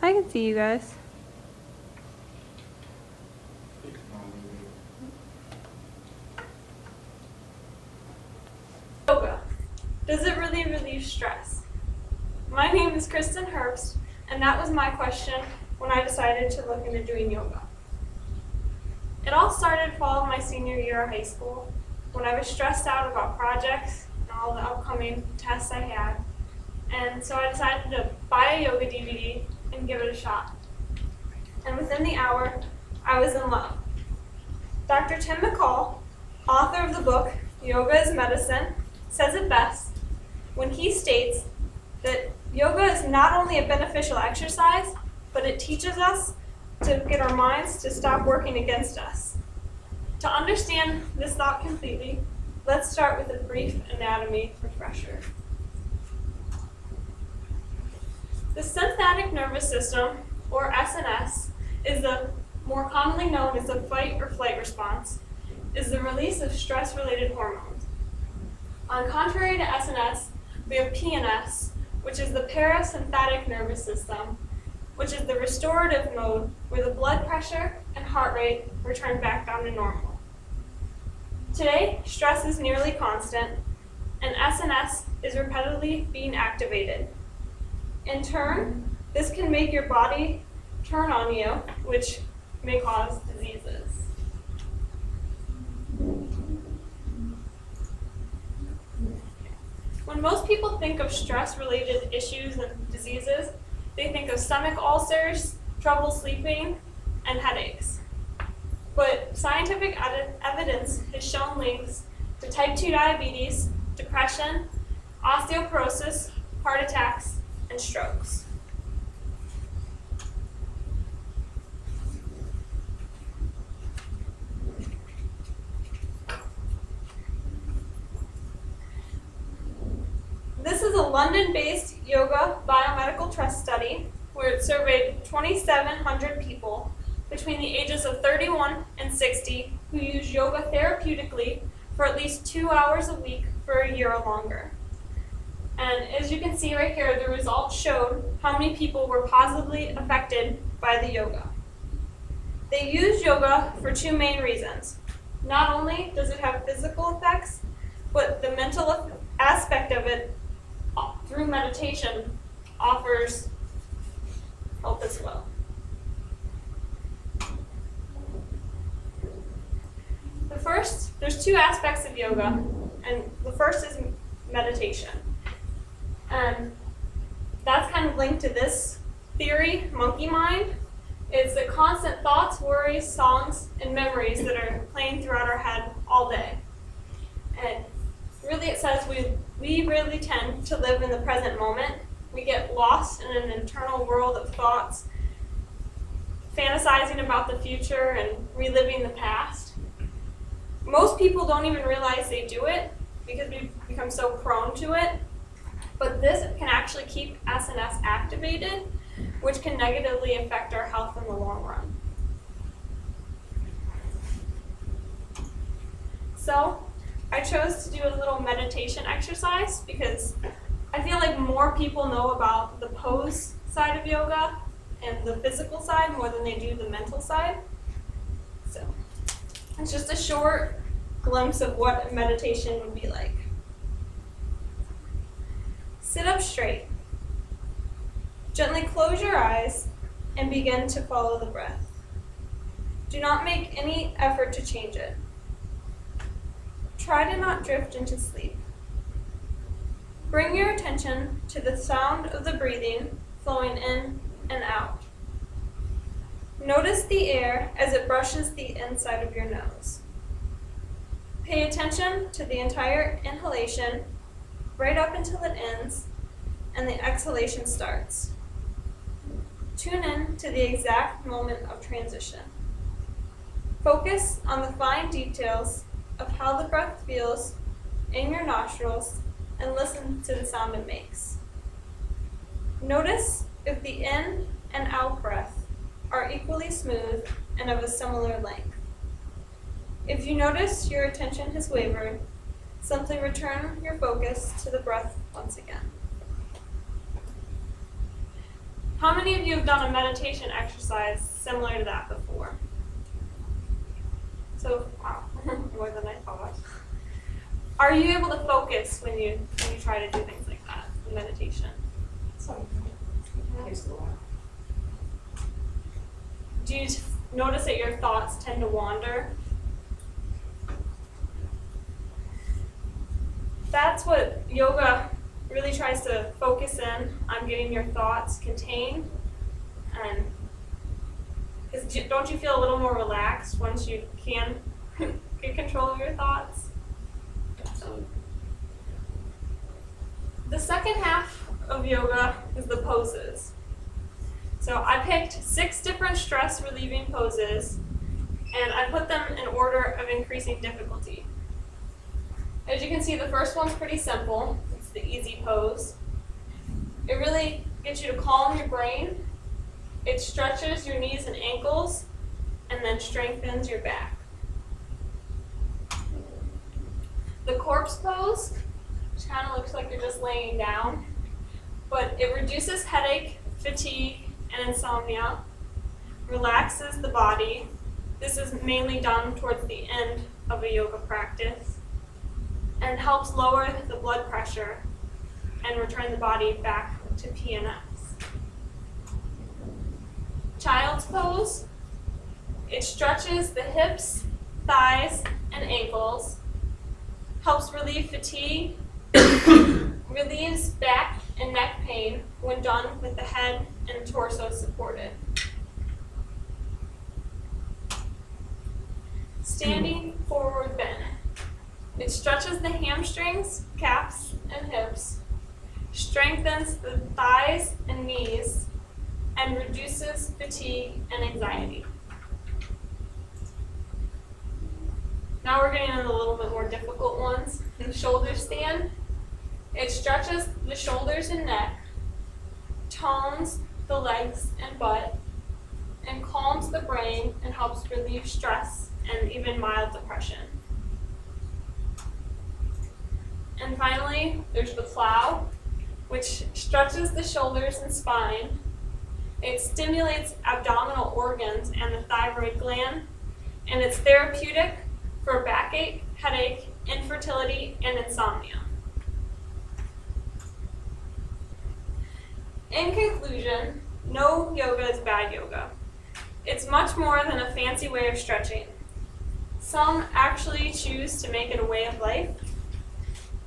I can see you guys. Yoga. Does it really relieve stress? My name is Kristen Herbst, and that was my question when I decided to look into doing yoga. It all started fall of my senior year of high school when I was stressed out about projects and all the upcoming tests I had. And so I decided to buy a yoga DVD and give it a shot. And within the hour, I was in love. Dr. Tim McCall, author of the book Yoga is Medicine, says it best when he states that yoga is not only a beneficial exercise, but it teaches us to get our minds to stop working against us. To understand this thought completely, let's start with a brief anatomy refresher. The sympathetic nervous system, or SNS, is more commonly known as the fight or flight response, is the release of stress-related hormones. On contrary to SNS, we have PNS, which is the parasympathetic nervous system, which is the restorative mode where the blood pressure and heart rate return back down to normal. Today, stress is nearly constant, and SNS is repetitively being activated. In turn, this can make your body turn on you, which may cause diseases. When most people think of stress-related issues and diseases, they think of stomach ulcers, trouble sleeping, and headaches. But scientific evidence has shown links to type 2 diabetes, depression, osteoporosis, heart attacks, and strokes. This is a London-based yoga biomedical trust study where it surveyed 2,700 people between the ages of 31 and 60 who use yoga therapeutically for at least 2 hours a week for a year or longer. And as you can see right here, the results showed how many people were positively affected by the yoga. They use yoga for two main reasons. Not only does it have physical effects, but the mental aspect of it through meditation offers help as well. There's two aspects of yoga, and the first is meditation. And that's kind of linked to this theory, monkey mind. It's the constant thoughts, worries, songs, and memories that are playing throughout our head all day. And really it says we really tend to live in the present moment. We get lost in an internal world of thoughts, fantasizing about the future and reliving the past. Most people don't even realize they do it because we've become so prone to it. But this can actually keep SNS activated, which can negatively affect our health in the long run. So I chose to do a little meditation exercise because I feel like more people know about the pose side of yoga and the physical side more than they do the mental side. So it's just a short glimpse of what meditation would be like. Sit up straight. Gently close your eyes and begin to follow the breath. Do not make any effort to change it. Try to not drift into sleep. Bring your attention to the sound of the breathing flowing in and out. Notice the air as it brushes the inside of your nose. Pay attention to the entire inhalation right up until it ends and the exhalation starts. Tune in to the exact moment of transition. Focus on the fine details of how the breath feels in your nostrils and listen to the sound it makes. Notice if the in and out breath are equally smooth and of a similar length. If you notice your attention has wavered, simply return your focus to the breath once again. How many of you have done a meditation exercise similar to that before? So, wow, more than I thought. Are you able to focus when you try to do things like that in meditation? Takes a while. Do you notice that your thoughts tend to wander? That's what yoga really tries to focus in on, getting your thoughts contained. And don't you feel a little more relaxed once you can get control of your thoughts? The second half of yoga is the poses. So I picked 6 different stress relieving poses, and I put them in order of increasing difficulty. As you can see, the first one's pretty simple. It's the easy pose. It really gets you to calm your brain. It stretches your knees and ankles, and then strengthens your back. The corpse pose, which kind of looks like you're just laying down, but it reduces headache, fatigue, and insomnia, relaxes the body. This is mainly done towards the end of a yoga practice, and helps lower the blood pressure and return the body back to PNS. Child's pose, it stretches the hips, thighs, and ankles, helps relieve fatigue, relieves back and neck pain when done with the head and torso supported. Standing forward bend. It stretches the hamstrings, calves, and hips, strengthens the thighs and knees, and reduces fatigue and anxiety. Now we're getting into a little bit more difficult ones. The shoulder stand. It stretches the shoulders and neck, tones the legs and butt, and calms the brain and helps relieve stress and even mild depression. And finally, there's the plow, which stretches the shoulders and spine. It stimulates abdominal organs and the thyroid gland, and it's therapeutic for backache, headache, infertility, and insomnia. In conclusion, no yoga is bad yoga. It's much more than a fancy way of stretching. Some actually choose to make it a way of life.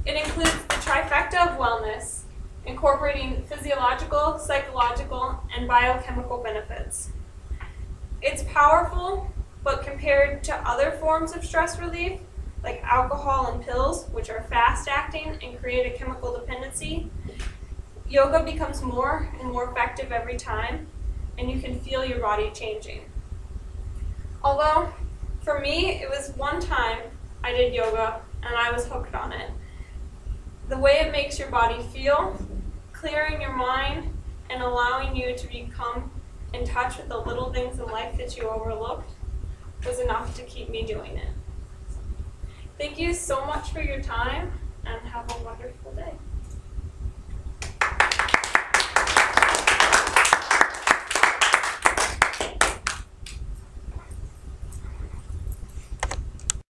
It includes the trifecta of wellness, incorporating physiological, psychological, and biochemical benefits. It's powerful, but compared to other forms of stress relief, like alcohol and pills, which are fast-acting and create a chemical dependency, yoga becomes more and more effective every time, and you can feel your body changing. Although, for me, it was one time I did yoga, and I was hooked on it. The way it makes your body feel, clearing your mind, and allowing you to become in touch with the little things in life that you overlooked was enough to keep me doing it. Thank you so much for your time, and have a wonderful day.